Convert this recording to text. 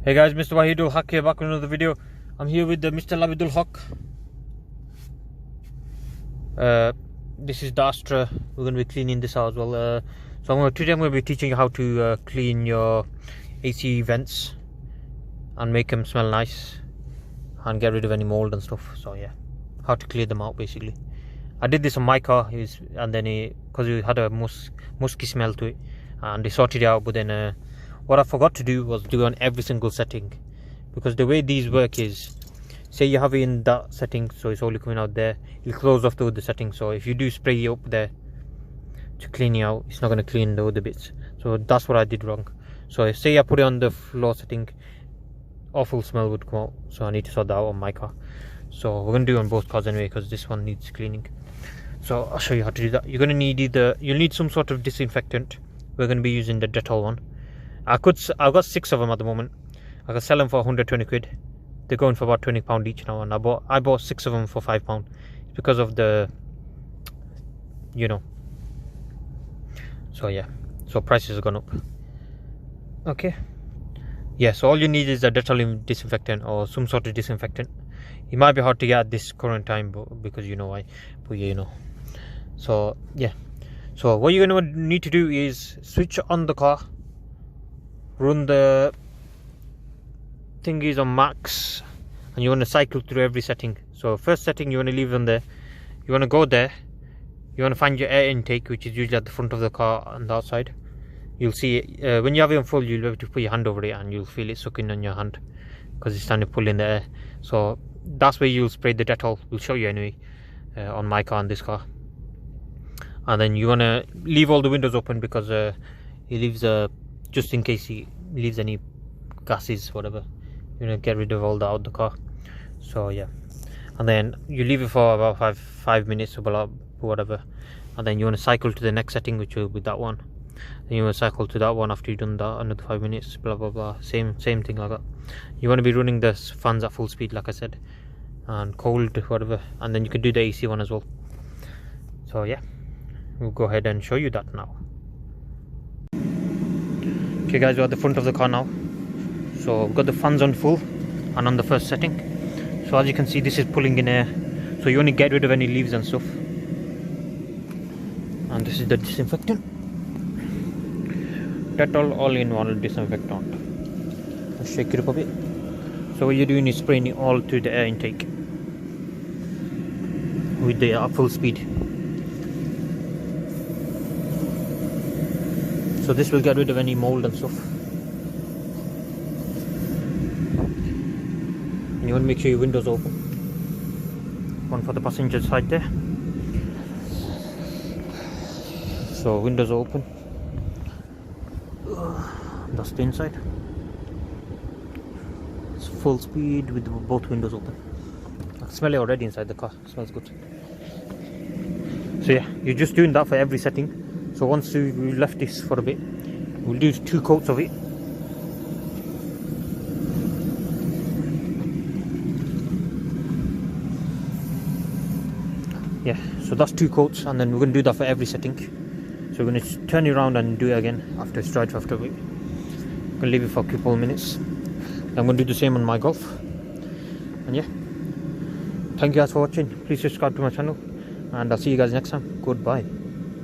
Hey guys, MrWaheedulHaque here, back with another video. I'm here with MrWaheedulHaque. This is the Astra. We're going to be cleaning this out as well. Today I'm going to be teaching you how to clean your AC vents and make them smell nice and get rid of any mold and stuff. So yeah, how to clear them out basically. I did this on my car, and then because it had a musky smell to it, and they sorted it out. But then what I forgot to do was do it on every single setting, because the way these work is, say you have it in that setting, so it's only coming out there, it'll close off the other setting. So if you do spray it up there to clean it out, it's not going to clean the other bits. So that's what I did wrong. So say I put it on the floor setting, awful smell would come out. So I need to sort that out on my car. So we're going to do it on both cars anyway, because this one needs cleaning. So I'll show you how to do that. You're going to need you'll need some sort of disinfectant. We're going to be using the Dettol one. I've got 6 of them at the moment. I can sell them for 120 quid. They're going for about £20 each now, and I bought 6 of them for £5. It's because of the, so yeah, so prices have gone up. Okay, yeah, so all you need is a Dettol disinfectant or some sort of disinfectant. It might be hard to get at this current time, but because you know why, but so yeah, so what you're going to need to do is switch on the car, run the thingies on max, and you want to cycle through every setting. So first setting, you want to leave them there. You want to go there, you want to find your air intake, which is usually at the front of the car on the outside. You'll see it when you have it on full, you'll be able to put your hand over it and you'll feel it sucking on your hand because it's trying to pull in the air. So that's where you'll spray the Dettol. We'll show you anyway on my car and this car. And then you want to leave all the windows open, because it leaves just in case he leaves any gases, whatever. You want to get rid of all that out of the car. So yeah, and then you leave it for about five minutes or whatever, and then you want to cycle to the next setting, which will be that one. Then you want to cycle to that one after you've done that, another 5 minutes, blah blah blah, same thing like that. You want to be running the fans at full speed, like I said, and cold, whatever, and then you can do the AC one as well. So yeah, we'll go ahead and show you that now. Okay guys, we're at the front of the car now. So we've got the fans on full and on the first setting. So as you can see, this is pulling in air, so you want to get rid of any leaves and stuff. And this is the disinfectant, Dettol all-in-one disinfectant. Let's shake it up a bit. So what you're doing is spraying it all through the air intake with the full speed. So this will get rid of any mold and stuff. And you want to make sure your windows open. One for the passenger side there. So windows open. That's the inside. It's full speed with both windows open. I can smell it already inside the car. It smells good. So yeah, you're just doing that for every setting. So once we left this for a bit, we'll do 2 coats of it. Yeah, so that's 2 coats, and then we're going to do that for every setting. So we're going to turn it around and do it again after it's dried for after a bit. I'm going to leave it for a couple of minutes. I'm going to do the same on my Golf. And yeah, thank you guys for watching. Please subscribe to my channel, and I'll see you guys next time. Goodbye.